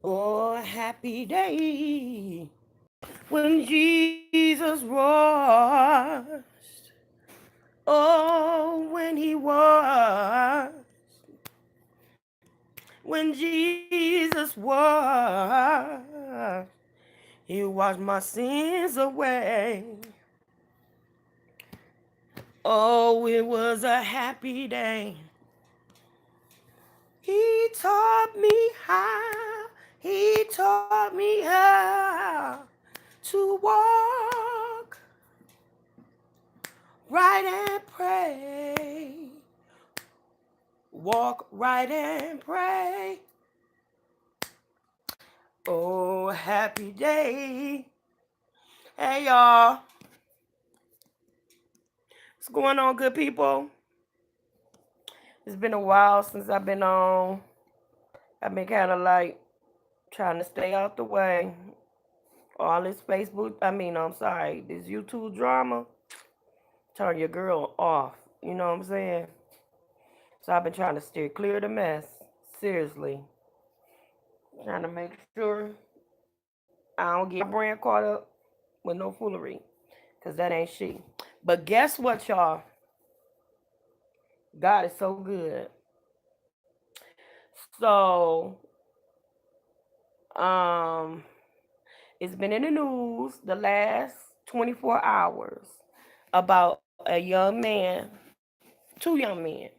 Oh, happy day when Jesus was. Oh, when he was. When Jesus was. He washed my sins away. Oh, it was a happy day. He taught me how. He taught me how to walk right and pray. Walk right and pray. Oh, happy day. Hey, y'all. What's going on, good people? It's been a while since I've been on. I've been kind of like trying to stay out the way. All this Facebook, I'm sorry, this YouTube drama, turn your girl off. You know what I'm saying? So I've been trying to steer clear of the mess. Seriously. Trying to make sure I don't get my brand caught up with no foolery. Because that ain't she. But guess what, y'all? God is so good. So, um, it's been in the news the last 24 hours about a young man, two young men,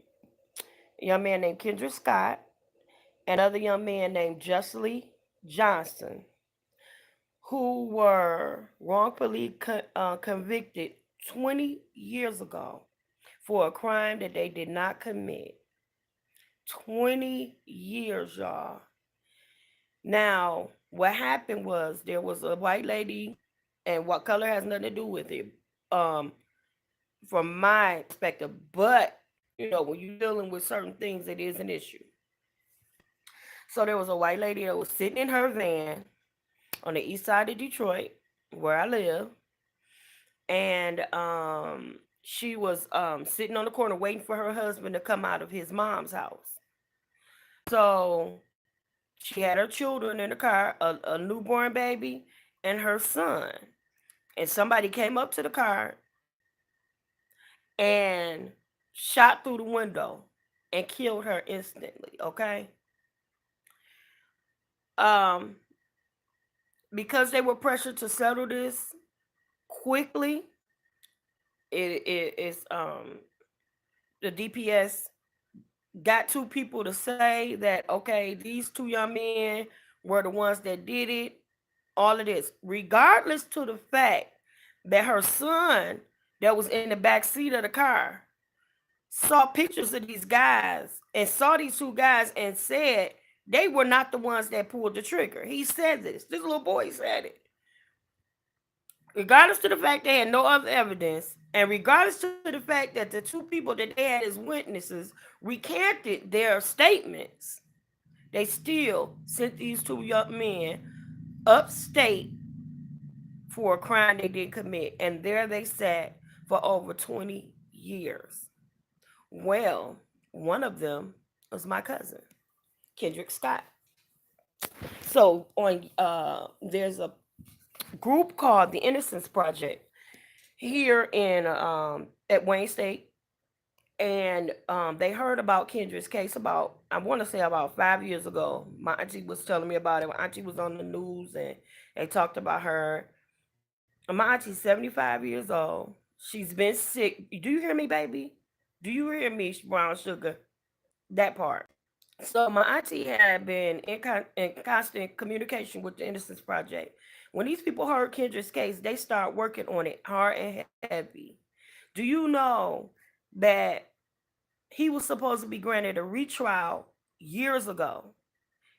a young man named Kendrick Scott, and another young man named Justly Johnson, who were wrongfully convicted 20 years ago for a crime that they did not commit. 20 years, y'all. Now, what happened was there was a white lady, and what color has nothing to do with it, um, from my perspective. But, when you're dealing with certain things, it is an issue. So there was a white lady that was sitting in her van on the east side of Detroit, where I live, and she was sitting on the corner waiting for her husband to come out of his mom's house. So she had her children in the car, a newborn baby and her son. And somebody came up to the car and shot through the window and killed her instantly, okay? Um, because they were pressured to settle this quickly, it's the DPS got two people to say that, okay, these two young men were the ones that did it, all of this, regardless to the fact that her son that was in the back seat of the car saw pictures of these guys and saw these two guys and said they were not the ones that pulled the trigger. He said this little boy said it, regardless to the fact they had no other evidence, and regardless to the fact that the two people that they had as witnesses recanted their statements, they still sent these two young men upstate for a crime they didn't commit, and there they sat for over 20 years. Well, one of them was my cousin, Kendrick Scott. So on there's a group called the Innocence Project here in at Wayne State, and they heard about Kendrick's case about, I want to say, about 5 years ago. My auntie was telling me about it. My auntie was on the news and they talked about her. My auntie's 75 years old. She's been sick. Do you hear me, baby? Do you hear me, brown sugar? That part. So my auntie had been in constant communication with the Innocence Project. When these people heard Kendra's case, they start working on it hard and heavy. Do you know that he was supposed to be granted a retrial years ago?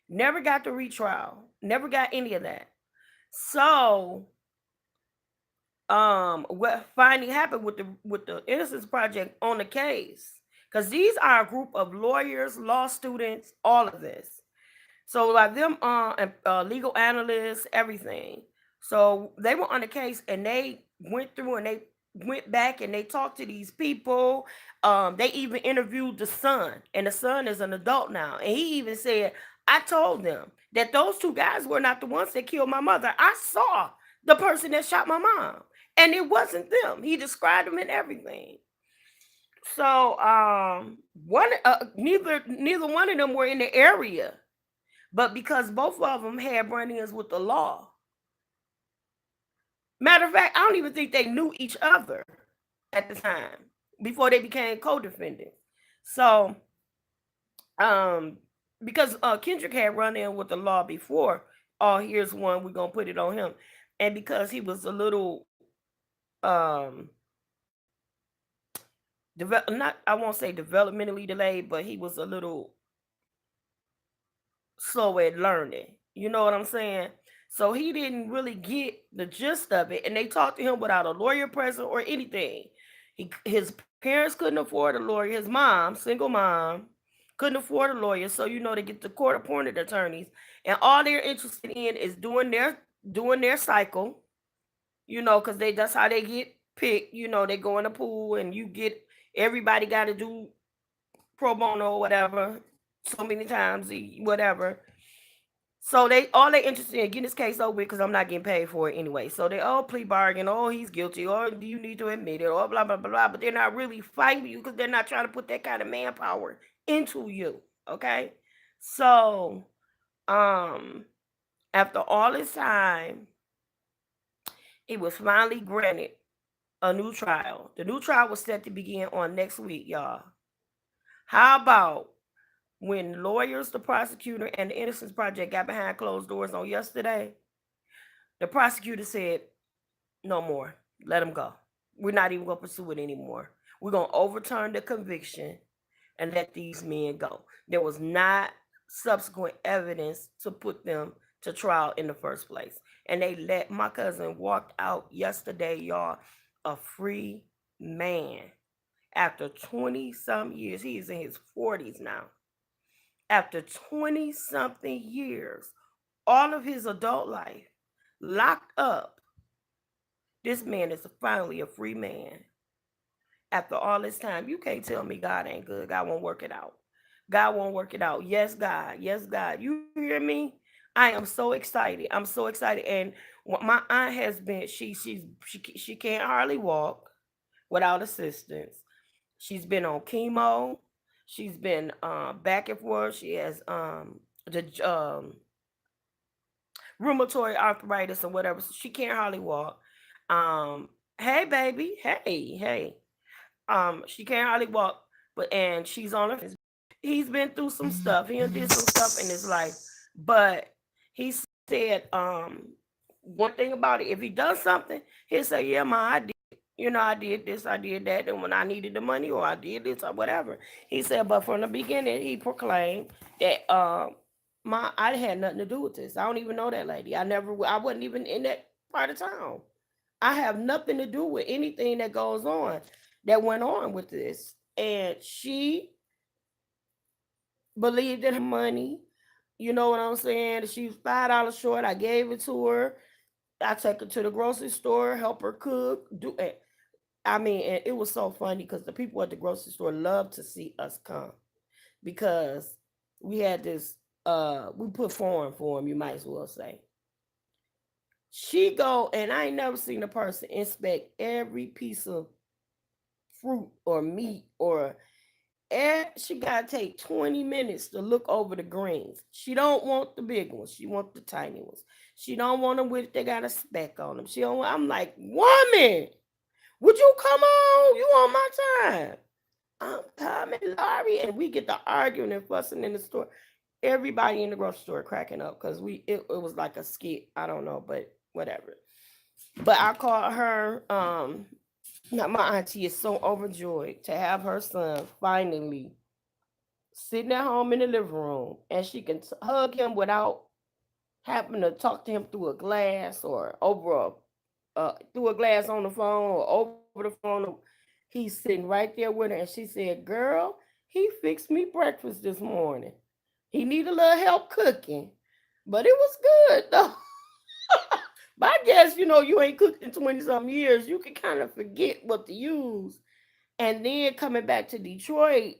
Never got the retrial. Never got any of that. So what finally happened with the Innocence Project on the case, because these are a group of lawyers, law students, all of this. So like them legal analysts, everything. So they were on the case and they went through and they went back and they talked to these people. They even interviewed the son, and the son is an adult now. And he even said, I told them that those two guys were not the ones that killed my mother. I saw the person that shot my mom, and it wasn't them. He described them and everything. So one neither one of them were in the area, but because both of them had run-ins with the law. Matter of fact, I don't even think they knew each other at the time before they became co-defendants. So um because Kendrick had run in with the law before, oh, here's one, we're gonna put it on him. And because he was a little um not, I won't say developmentally delayed, but he was a little slow at learning. You know what I'm saying? So he didn't really get the gist of it, and they talked to him without a lawyer present or anything. His parents couldn't afford a lawyer. His mom, single mom, couldn't afford a lawyer. So they get the court appointed attorneys, and all they're interested in is doing their cycle. Because that's how they get picked. They go in the pool, and everybody got to do pro bono or whatever so many times, whatever. So they interested in getting this case over with because I'm not getting paid for it anyway. So they all plea bargain. Oh, he's guilty. Or do you need to admit it? Or blah blah blah blah. But they're not really fighting you because they're not trying to put that kind of manpower into you. Okay. So um after all this time, it was finally granted a new trial. The new trial was set to begin on next week, y'all. How about when lawyers, the prosecutor, and the Innocence Project got behind closed doors on yesterday? The prosecutor said, no more. Let him go. We're not even going to pursue it anymore. We're going to overturn the conviction and let these men go. There was not subsequent evidence to put them to trial in the first place. And they let my cousin walk out yesterday, y'all, a free man. After 20 some years, he is in his 40s now. After 20 something years, all of his adult life locked up, this man is finally a free man. After all this time, you can't tell me God ain't good. God won't work it out. God won't work it out. Yes, God. Yes, God. You hear me? I am so excited. I'm so excited. And my aunt has been. She can't hardly walk without assistance. She's been on chemo. She's been back and forth. She has the rheumatoid arthritis or whatever. So she can't hardly walk. Hey baby, hey. She can't hardly walk, and she's on her. He's been through some stuff. He did some stuff in his life, but he said one thing about it. If he does something, he'll say, "Yeah, ma, I did. I did this, I did that, and when I needed the money, or I did this, or whatever." He said, but from the beginning, he proclaimed that I had nothing to do with this. I don't even know that lady. I wasn't even in that part of town. I have nothing to do with anything that goes on that went on with this. And she believed in her money. You know what I'm saying? She was $5 short. I gave it to her. I take her to the grocery store, help her cook, do it. I mean, and it was so funny because the people at the grocery store loved to see us come because we had this we put form for him, you might as well say. She go, and I ain't never seen a person inspect every piece of fruit or meat or she gotta take 20 minutes to look over the greens. She don't want the big ones. She want the tiny ones. She don't want them with they got a speck on them. She don't. I'm like, woman, would you come on? You on my time? I'm coming, Laurie, and we get to arguing and fussing in the store. Everybody in the grocery store cracking up because it was like a skit. I don't know, but whatever. But I called her. Not my auntie is so overjoyed to have her son finally sitting at home in the living room, and she can hug him without having to talk to him through a glass or through a glass on the phone or over the phone. He's sitting right there with her, and she said, "Girl, he fixed me breakfast this morning. He needed a little help cooking, but it was good though." But I guess, you ain't cooked in 20 some years. You can kind of forget what to use. And then coming back to Detroit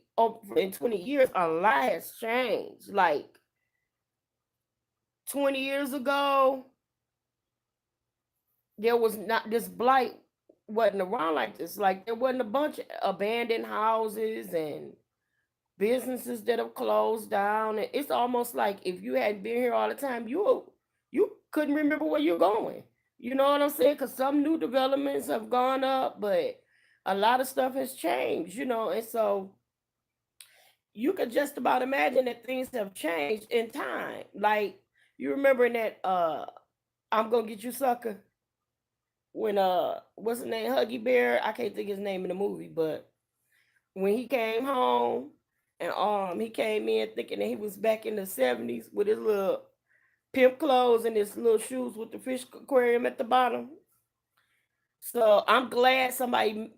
in 20 years, a lot has changed. Like 20 years ago, there was not this blight wasn't around like this. Like there wasn't a bunch of abandoned houses and businesses that have closed down. And it's almost like if you hadn't been here all the time, you couldn't remember where you're going. You know what I'm saying? Because some new developments have gone up, but a lot of stuff has changed. And so you could just about imagine that things have changed in time. Like you remember in that I'm gonna get you sucker when what's his name, Huggy Bear, I can't think his name in the movie, but when he came home and he came in thinking that he was back in the 70s with his little pimp clothes and his little shoes with the fish aquarium at the bottom. So I'm glad somebody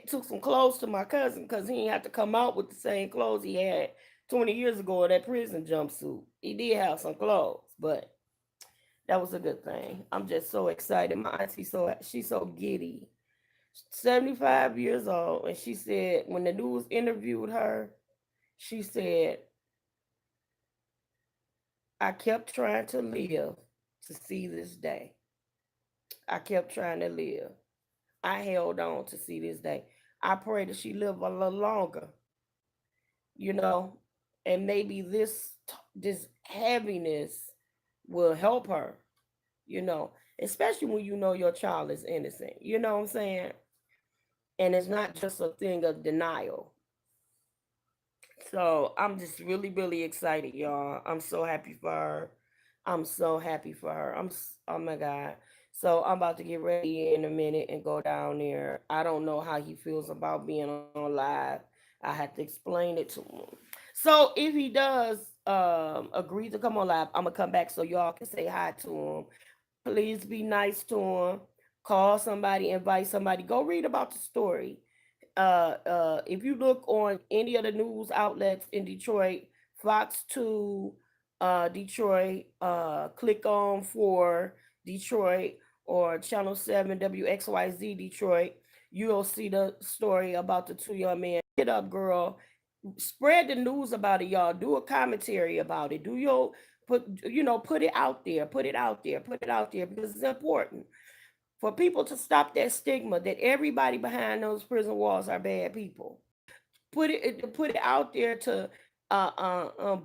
took some clothes to my cousin because he didn't have to come out with the same clothes he had 20 years ago in that prison jumpsuit. He did have some clothes, but that was a good thing. I'm just so excited. My auntie she's so giddy. 75 years old, and she said when the news interviewed her, she said, I kept trying to live to see this day. I kept trying to live. I held on to see this day. I pray that she live a little longer, you know, and maybe this heaviness will help her, you know, especially when you know your child is innocent. You know what I'm saying? And it's not just a thing of denial. So I'm just really, really excited, y'all. I'm so happy for her. I'm so happy for her. Oh my God. So I'm about to get ready in a minute and go down there. I don't know how he feels about being on live. I had to explain it to him. So if he does agree to come on live, I'm gonna come back so y'all can say hi to him. Please be nice to him. Call somebody, invite somebody. Go read about the story. If you look on any of the news outlets in Detroit, Fox 2, Detroit, click on for Detroit or Channel 7 WXYZ Detroit, you'll see the story about the two young men. Get up, girl. Spread the news about it, y'all. Do a commentary about it. Put it out there. Put it out there. Put it out there because it's important for people to stop that stigma that everybody behind those prison walls are bad people. Put it out there to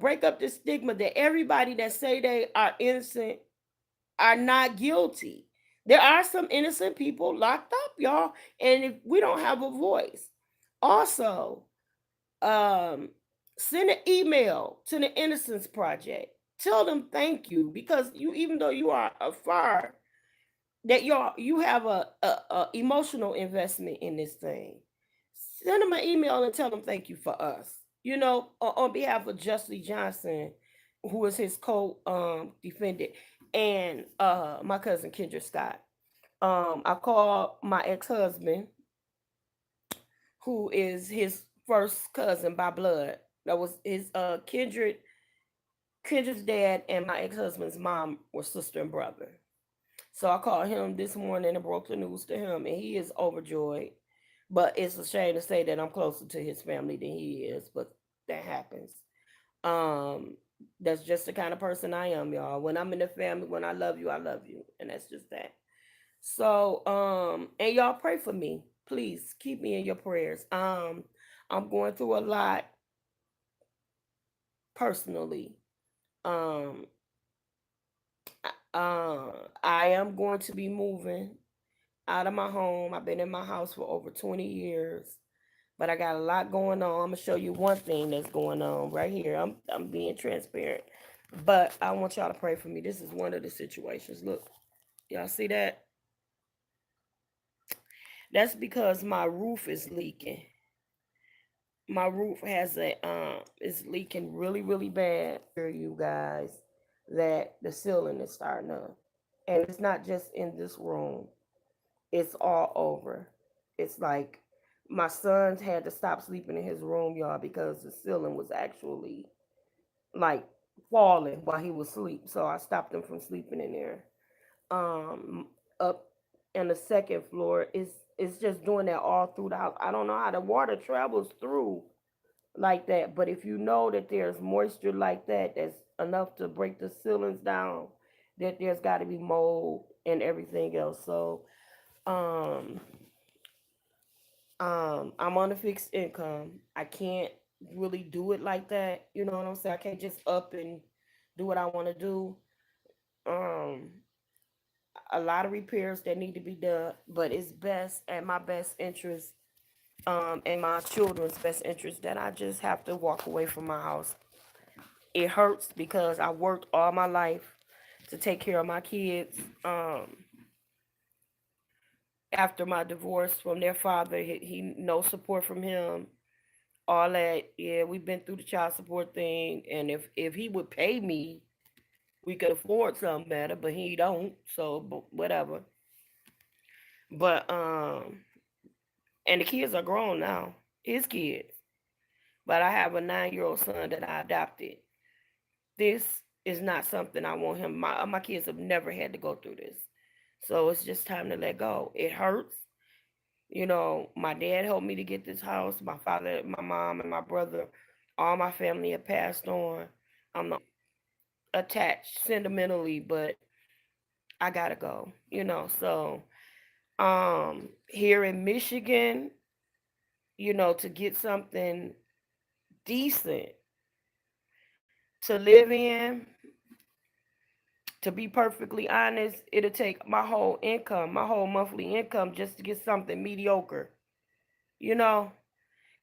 break up the stigma that everybody that say they are innocent are not guilty. There are some innocent people locked up, y'all, and if we don't have a voice. Also, um, send an email to the Innocence Project. Tell them thank you because even though you are afar, that you have a emotional investment in this thing. Send them an email and tell them thank you for us. On behalf of Justly Johnson, who is his co defendant, and my cousin Kendrick Scott. I called my ex-husband, who is his first cousin by blood. That was his Kendrick's dad and my ex-husband's mom were sister and brother. So I called him this morning and broke the news to him, and he is overjoyed. But it's a shame to say that I'm closer to his family than he is, but that happens. Um, that's just the kind of person I am, y'all. When I'm in the family, when I love you, and that's just that. So, and y'all pray for me, please. Keep me in your prayers. I'm going through a lot personally. Um, I am going to be moving out of my home. I've been in my house for over 20 years, but I got a lot going on. I'm gonna show you one thing that's going on right here. I'm being transparent, but I want y'all to pray for me. This is one of the situations. Look, y'all see that? That's because my roof is leaking. My roof has a is leaking really really bad. You guys, that the ceiling is starting up, and it's not just in this room. It's all over. It's like my sons had to stop sleeping in his room, y'all, because the ceiling was actually like falling while he was asleep. So I stopped him from sleeping in there. um up in the second floor. It's just doing that all through the house. I don't know how the water travels through like that, but if you know that there's moisture like that, that's enough to break the ceilings down, that there's got to be mold and everything else. So um I'm on a fixed income. I can't really do it like that. You know what I'm saying? I can't just up and do what I want to do. Um, a lot of repairs that need to be done, but it's best at my best interest, and my children's best interest that I just have to walk away from my house. It hurts because I worked all my life to take care of my kids. After my divorce from their father, he no support from him, all that. Yeah, we've been through the child support thing, and if he would pay me, we could afford something better, but he don't. So, but whatever. But and the kids are grown now, his kids. But I have a 9-year-old son that I adopted. This is not something I want him. My kids have never had to go through this, so it's just time to let go. It hurts. You know, my dad helped me to get this house. My father, my mom, and my brother, all my family have passed on. I'm not attached sentimentally, but I gotta go. You know, so here in Michigan, you know, to get something decent to live in, to be perfectly honest, it'll take my whole income, my whole monthly income just to get something mediocre. You know,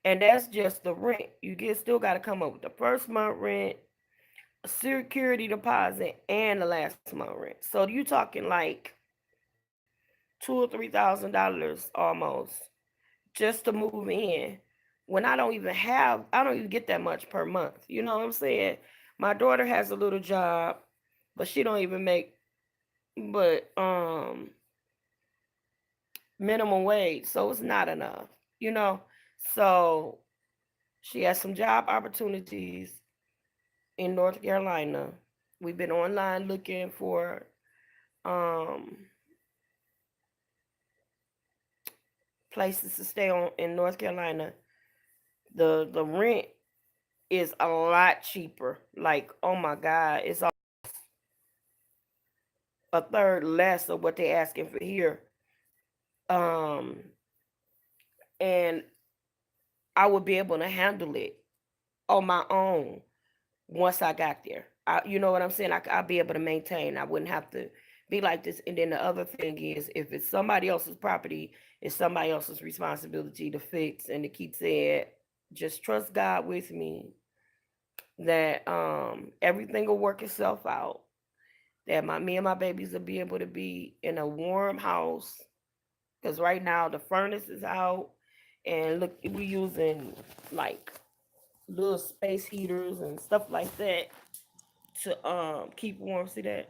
and that's just the rent. You get still got to come up with the first month rent, a security deposit, and the last month rent. So you talking like $2 or $3,000 almost just to move in. When I don't even get that much per month. You know what I'm saying? My daughter has a little job, but she don't even make but minimum wage, so it's not enough. You know, so she has some job opportunities in North Carolina. We've been online looking for um, places to stay on in North Carolina. The rent is a lot cheaper. Like, oh my God, it's a third less of what they're asking for here. Um, and I would be able to handle it on my own once I got there. You know what I'm saying? I'll be able to maintain. I wouldn't have to be like this. And then the other thing is, if it's somebody else's property, it's somebody else's responsibility to fix and to keep saying, just trust God with me that everything will work itself out. That me and my babies will be able to be in a warm house. Because right now the furnace is out, and look, we're using like little space heaters and stuff like that to keep warm. See that?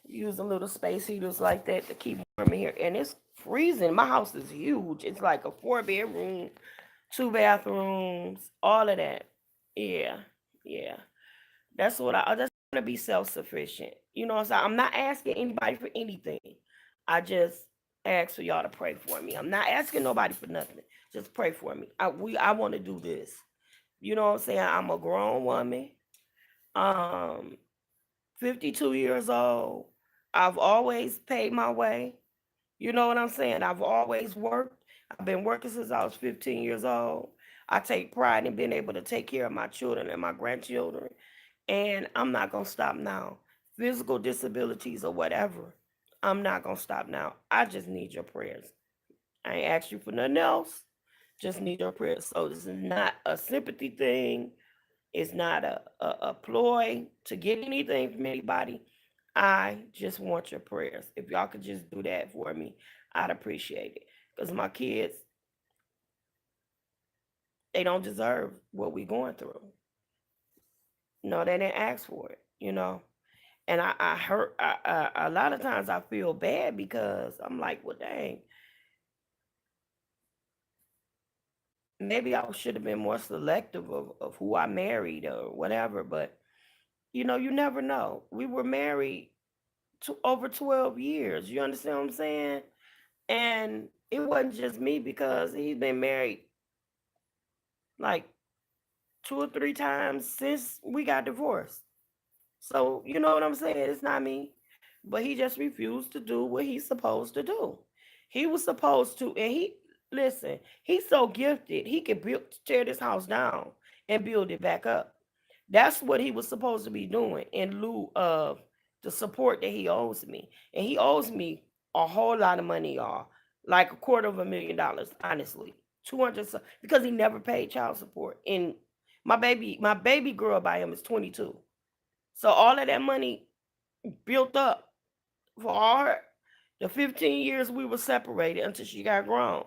Using little space heaters like that to keep warm in here. And it's freezing. My house is huge. It's like a 4 bedroom, 2 bathrooms, all of that. Yeah. Yeah. I just want to be self sufficient. You know what I'm saying? I'm not asking anybody for anything. I just ask for y'all to pray for me. I'm not asking nobody for nothing. Just pray for me. I want to do this. You know what I'm saying? I'm a grown woman. Um 52 years old. I've always paid my way. You know what I'm saying? I've always worked. I've been working since I was 15 years old. I take pride in being able to take care of my children and my grandchildren. And I'm not going to stop now. Physical disabilities or whatever, I'm not going to stop now. I just need your prayers. I ain't asked you for nothing else. Just need your prayers. So this is not a sympathy thing. It's not a ploy to get anything from anybody. I just want your prayers. If y'all could just do that for me, I'd appreciate it. Because my kids, they don't deserve what we going through. No, they didn't ask for it, you know. And I hurt. A lot of times I feel bad because I'm like, well, dang, maybe I should have been more selective of who I married or whatever. But you know, you never know. We were married over 12 years. You understand what I'm saying? And it wasn't just me because he's been married like 2 or 3 times since we got divorced. So you know what I'm saying? It's not me. But he just refused to do what he's supposed to do. He was supposed to, and he listen, he's so gifted, he could build tear this house down and build it back up. That's what he was supposed to be doing in lieu of the support that he owes me. And he owes me a whole lot of money, y'all. Like $250,000, honestly. 200 because he never paid child support. And my baby girl by him is 22. So all of that money built up for all her the 15 years we were separated until she got grown.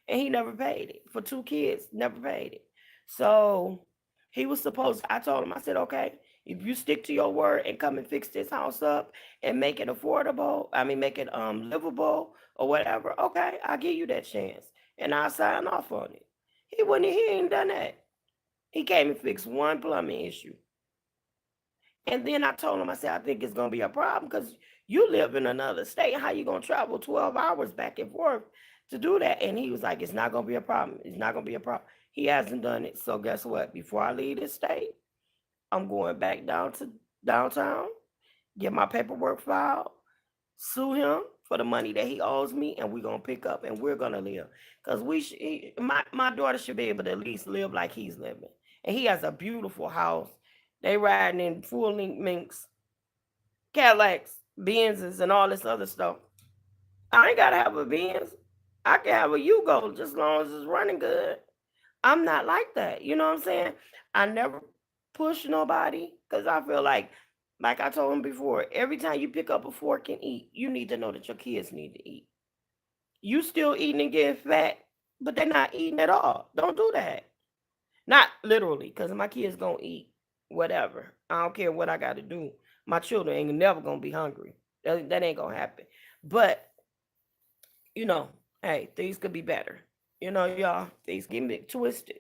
And he never paid it. For 2 kids, never paid it. So he was supposed I told him, I said, okay, if you stick to your word and come and fix this house up and make it affordable, I mean make it livable or whatever, okay, I'll give you that chance. And I'll sign off on it. He ain't done that. He came and fixed one plumbing issue. And then I told him, I said, I think it's gonna be a problem because you live in another state. How you gonna travel 12 hours back and forth to do that? And he was like, it's not gonna be a problem. It's not gonna be a problem. He hasn't done it. So guess what? Before I leave this state, I'm going back down to downtown, get my paperwork filed, sue him for the money that he owes me, and we're gonna pick up and we're gonna live. Cause my daughter should be able to at least live like he's living. And he has a beautiful house. They riding in full length minks, Cadillacs, Benzes, and all this other stuff. I ain't gotta have a Benz. I can have a Yugo just as long as it's running good. I'm not like that. You know what I'm saying? I never push nobody because I feel like I told him before, every time you pick up a fork and eat, you need to know that your kids need to eat. You still eating and getting fat, but they're not eating at all. Don't do that. Not literally, because my kids gonna eat whatever. I don't care what I gotta do. My children ain't never gonna be hungry. That ain't gonna happen. But, you know, hey, things could be better. You know, y'all, things get me twisted.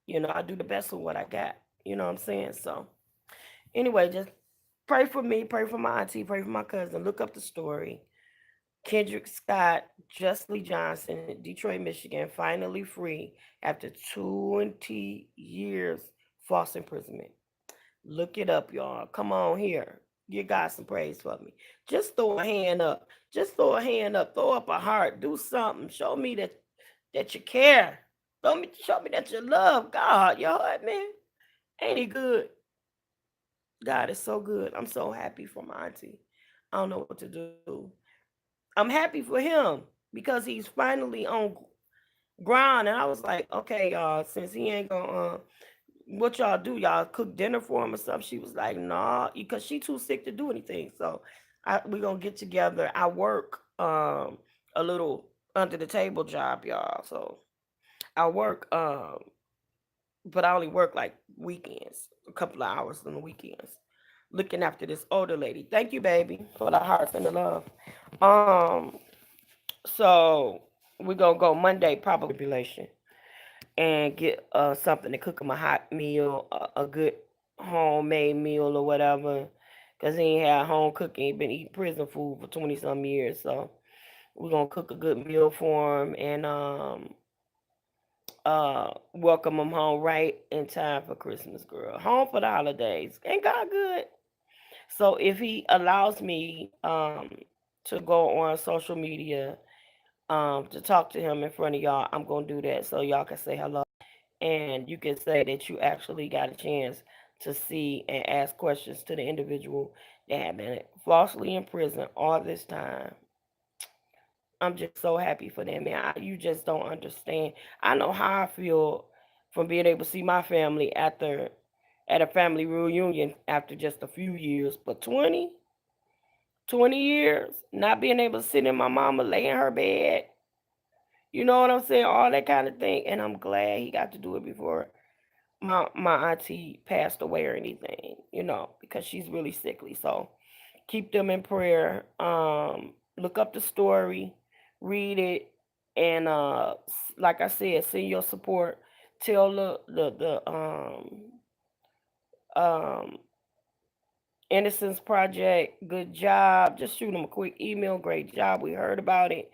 You know, I do the best with what I got. You know what I'm saying? So anyway, just pray for me, pray for my auntie, pray for my cousin. Look up the story. Kendrick Scott, Justly Johnson, Detroit, Michigan, finally free after 20 years false imprisonment. Look it up, y'all. Come on here. Give God some praise for me. Just throw a hand up. Just throw a hand up. Throw up a heart. Do something. Show me that you care. Show me that you love God. Your heart, man. Ain't he good? God is so good. I'm so happy for my auntie. I don't know what to do. I'm happy for him because he's finally on ground. And I was like, okay, y'all, since he ain't gonna, what y'all do? Y'all cook dinner for him or something? She was like, nah, because she too sick to do anything. So we gonna get together. I work a little under the table job, y'all. So I work, but I only work like weekends, a couple of hours on the weekends, looking after this older lady. Thank you, baby, for the hearts and the love. Um, so we gonna go Monday, probably tribulation, and get something to cook him a hot meal, a good homemade meal or whatever. Cause he ain't had home cooking. He been eating prison food for 20 some years. So we're gonna cook a good meal for him and welcome him home right in time for Christmas, girl. Home for the holidays. Ain't God good? So if he allows me to go on social media to talk to him in front of y'all, I'm gonna do that so y'all can say hello and you can say that you actually got a chance to see and ask questions to the individual that had been falsely in prison all this time. I'm just so happy for them, man. You just don't understand. I know how I feel from being able to see my family after at a family reunion after just a few years, but 20 years not being able to sit in my mama lay in her bed. You know what I'm saying? All that kind of thing. And I'm glad he got to do it before my auntie passed away or anything, because she's really sickly. So keep them in prayer. Look up the story, read it, and like I said, send your support. Tell the um Innocence Project, good job. Just shoot them a quick email. Great job. We heard about it.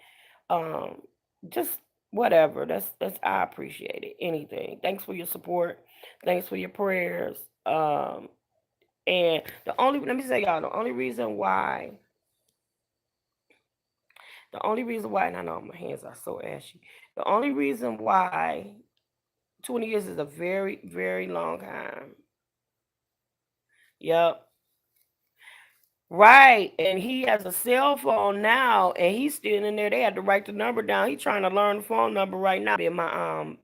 Um, just whatever. That's I appreciate it. Anything. Thanks for your support. Thanks for your prayers. And the only let me say y'all the only reason why and I know my hands are so ashy. The only reason why 20 years is a very very long time. Yep. Right, and he has a cell phone now, and he's still in there. They had to write the number down. He's trying to learn the phone number right now. Then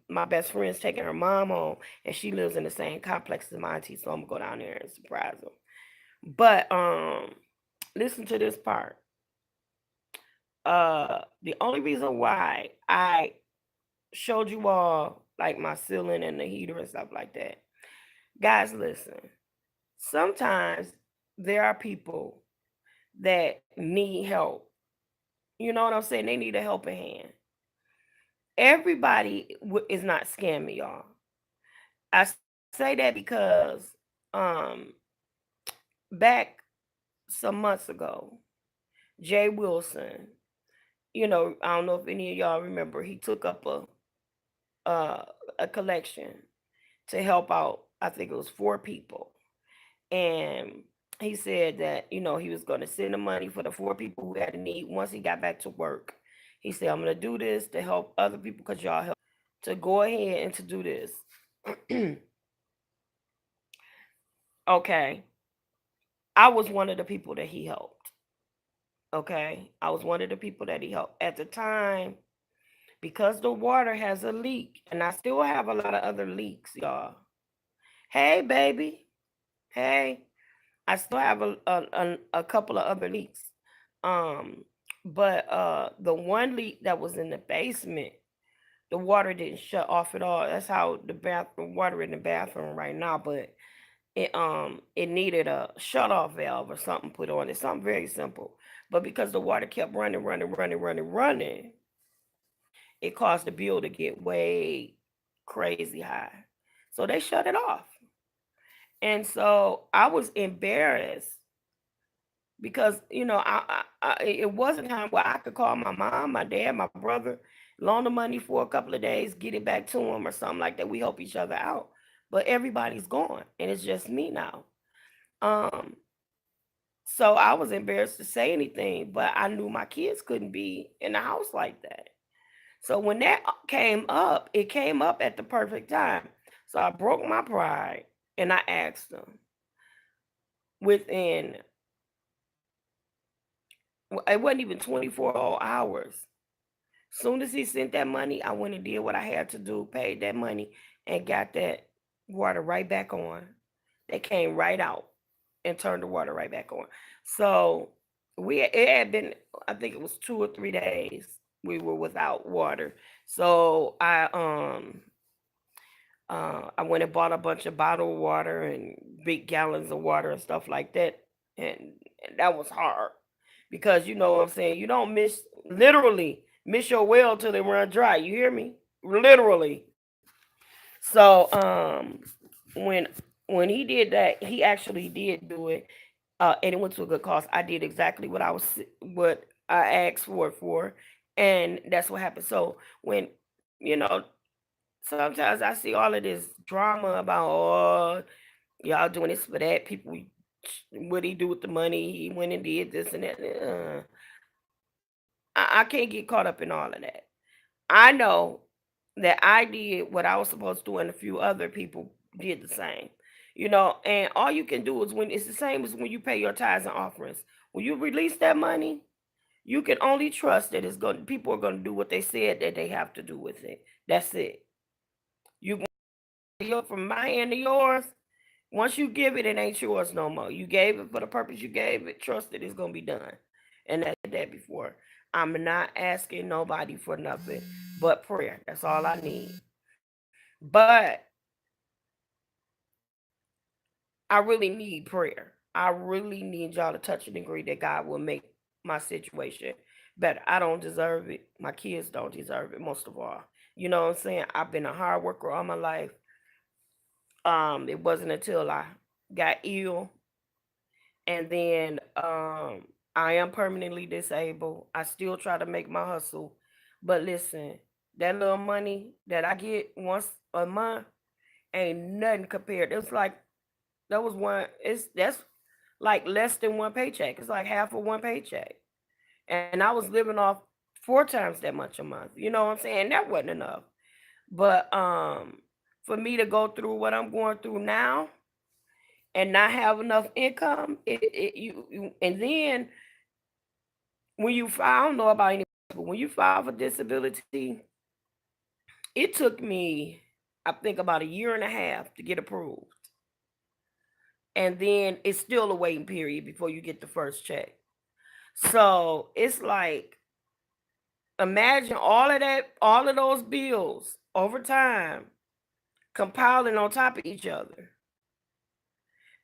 my best friend's taking her mom home, and she lives in the same complex as my auntie, so I'm gonna go down there and surprise him. But listen to this part. The only reason why I showed you all like my ceiling and the heater and stuff like that, guys, listen. Sometimes there are people that need help. You know what I'm saying? They need a helping hand. Everybody is not scamming y'all. I say that because um back some months ago, Jay Wilson, I don't know if any of y'all remember, he took up uh, a collection to help out. I think it was 4 people, and he said that he was going to send the money for the 4 people who had a need once he got back to work. He said, "I'm going to do this to help other people because y'all help to go ahead and to do this." Okay, I was one of the people that he helped. Okay, I was one of the people that he helped at the time because the water has a leak, and I still have a lot of other leaks, y'all. Hey, baby. Hey, I still have a couple of other leaks. Um, but the one leak that was in the basement, the water didn't shut off at all. That's how the bathroom water in the bathroom right now. But it needed a shut off valve or something put on it, something very simple. But because the water kept running, running, running, running, running, it caused the bill to get way crazy high. So they shut it off. And so I was embarrassed because it wasn't time where I could call my mom, my dad, my brother, loan the money for a couple of days, get it back to them or something like that. We help each other out, but everybody's gone, and it's just me now. Um, so I was embarrassed to say anything, but I knew my kids couldn't be in the house like that. So when that came up, it came up at the perfect time. So I broke my pride and I asked them within it wasn't even 24 hours. Soon as he sent that money, I went and did what I had to do, paid that money, and got that water right back on. They came right out and turned the water right back on. So it had been, I think it was 2 or 3 days we were without water. So I went and bought a bunch of bottled water and big gallons of water and stuff like that. And that was hard because you know what I'm saying. You don't literally miss your well till they run dry. You hear me? Literally. So when when he did that, he actually did do it, and it went to a good cause. I did exactly what I asked for and that's what happened. So when you know sometimes I see all of this drama about y'all doing this for that. People, what he do with the money? He went and did this and that. I can't get caught up in all of that. I know that I did what I was supposed to do, and a few other people did the same. And all you can do is when it's the same as when you pay your tithes and offerings. When you release that money, you can only trust that people are going to do what they said that they have to do with it. That's it. You from my hand to yours. Once you give it, it ain't yours no more. You gave it for the purpose you gave it. Trust that it's gonna be done. And I said that before. I'm not asking nobody for nothing but prayer. That's all I need. But I really need prayer. I really need y'all to touch and agree that God will make my situation better. I don't deserve it. My kids don't deserve it, most of all. You know what I'm saying? I've been a hard worker all my life. It wasn't until I got ill And then I am permanently disabled. I still try to make my hustle. But listen, that little money that I get once a month ain't nothing compared. It's like that was one it's that's like less than one paycheck. It's like half of one paycheck. And I was living off four times that much a month. You know what I'm saying? That wasn't enough. But for me to go through what I'm going through now and not have enough income, and then when you file, I don't know about anybody, but when you file for disability, it took me, I think, about a year and a half to get approved, and then it's still a waiting period before you get the first check. So it's like, imagine all of that, all of those bills over time compiling on top of each other.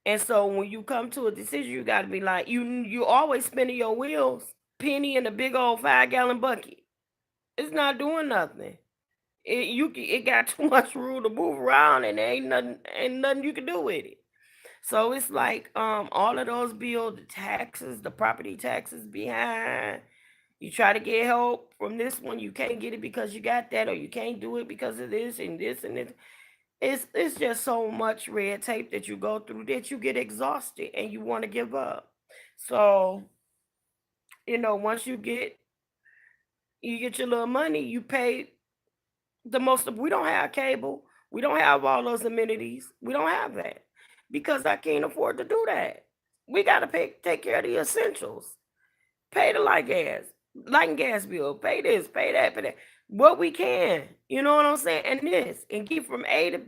And so when you come to a decision, you got to be like, you always spinning your wheels, penny in a big old 5 gallon bucket. It's not doing nothing. It got too much room to move around, and there ain't nothing you can do with it. So it's like all of those bills, the taxes, the property taxes behind. You try to get help from this one, you can't get it because you got that, or you can't do it because of this and this and this. It's just so much red tape that you go through that you get exhausted and you want to give up. So, once you get your little money, you pay the most of. We don't have cable. We don't have all those amenities. We don't have that because I can't afford to do that. We got to pay take care of the essentials. Pay the light and gas bill. Pay this, pay that. What we can, you know what I'm saying? And this, and keep from A to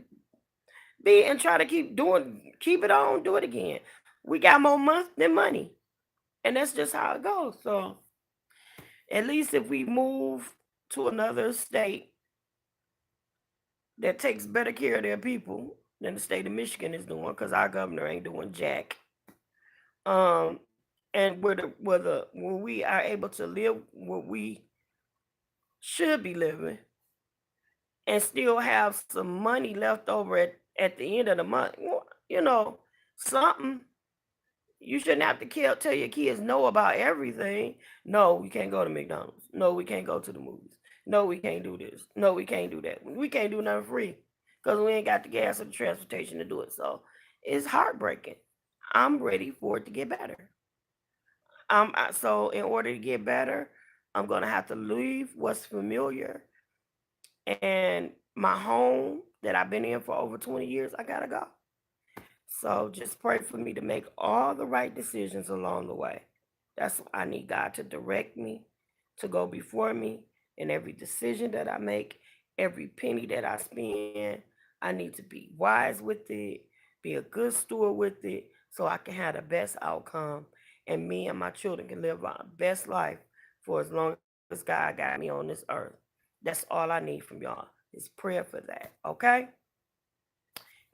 B, and try to keep it on, do it again. We got more month than money, and that's just how it goes. So at least if we move to another state that takes better care of their people than the state of Michigan is doing, because our governor ain't doing jack. Um, and where we are able to live what we should be living and still have some money left over at the end of the month. Well, something. You shouldn't have to tell your kids no about everything. No, we can't go to McDonald's. No, we can't go to the movies. No, we can't do this. No, we can't do that. We can't do nothing free because we ain't got the gas or the transportation to do it. So it's heartbreaking. I'm ready for it to get better. So in order to get better, I'm gonna have to leave what's familiar and my home that I've been in for over 20 years. I gotta go. So just pray for me to make all the right decisions along the way. That's what I need God to direct me, to go before me in every decision that I make, every penny that I spend. I need to be wise with it, be a good steward with it, so I can have the best outcome, and me and my children can live our best life for as long as God got me on this earth. That's all I need from y'all is prayer for that. Okay?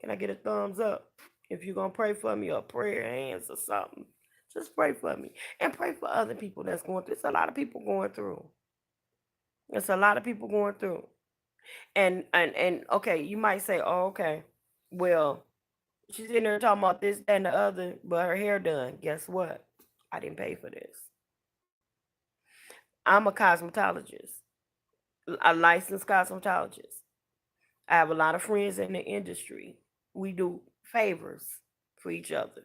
Can I get a thumbs up? If you're gonna pray for me or prayer hands or something, just pray for me and pray for other people that's going through. It's a lot of people going through. It's a lot of people going through. And okay, you might say, oh, okay, well, she's in there talking about this, that, and the other, but her hair done. Guess what? I didn't pay for this. I'm a cosmetologist, a licensed cosmetologist. I have a lot of friends in the industry. We do favors for each other.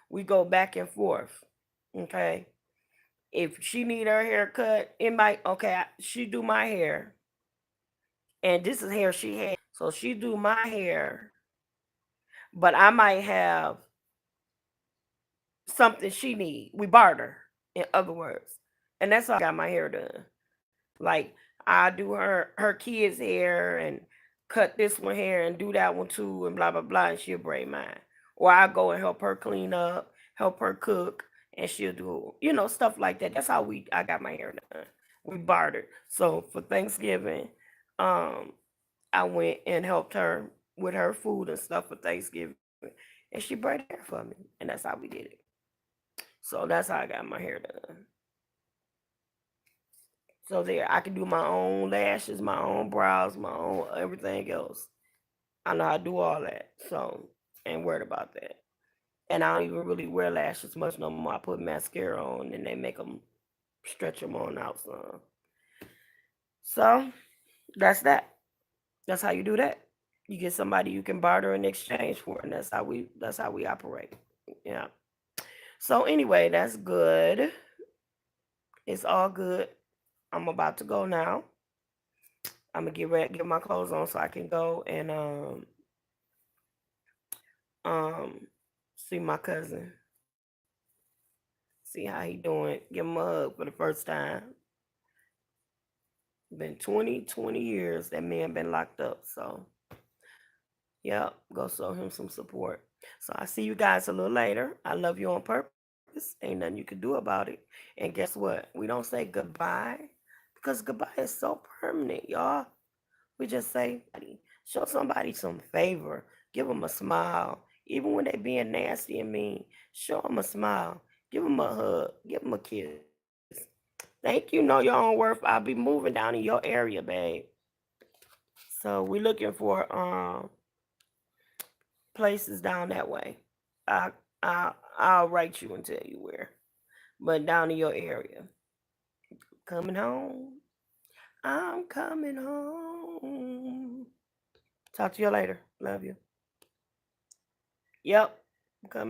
We go back and forth. Okay. If she need her hair cut, it might she do my hair. And this is hair she had. So she do my hair, but I might have something she need. We barter, in other words. And that's how I got my hair done. Like I do her kids' hair and cut this one hair and do that one too and blah blah blah, and she'll braid mine. Or I go and help her clean up, help her cook, and she'll do stuff like that. That's how I got my hair done. We bartered. So for Thanksgiving, um, I went and helped her with her food and stuff for Thanksgiving, and she braided hair for me, and that's how we did it. So that's how I got my hair done. So there, I can do my own lashes, my own brows, my own everything else. I know how to do all that. So ain't worried about that. And I don't even really wear lashes much no more. I put mascara on and they make them stretch them on out some. So that's that. That's how you do that. You get somebody you can barter in exchange for, and that's how we operate. Yeah. So anyway, that's good. It's all good. I'm about to go now. I'm gonna get ready, get my clothes on so I can go and um see my cousin, see how he doing, give him a hug for the first time. Been 20 years that man been locked up. So yep, go show him some support. So I see you guys a little later. I love you on purpose. Ain't nothing you can do about it. And guess what? We don't say goodbye because goodbye is so permanent, y'all. We just say, show somebody some favor, give them a smile, even when they being nasty and mean. Show them a smile, give them a hug, give them a kiss. Thank you, know your own worth. I'll be moving down in your area, babe. So we looking for places down that way. I I'll write you and tell you where, but down in your area. Coming home. I'm coming home. Talk to you later. Love you. Yep. I'm coming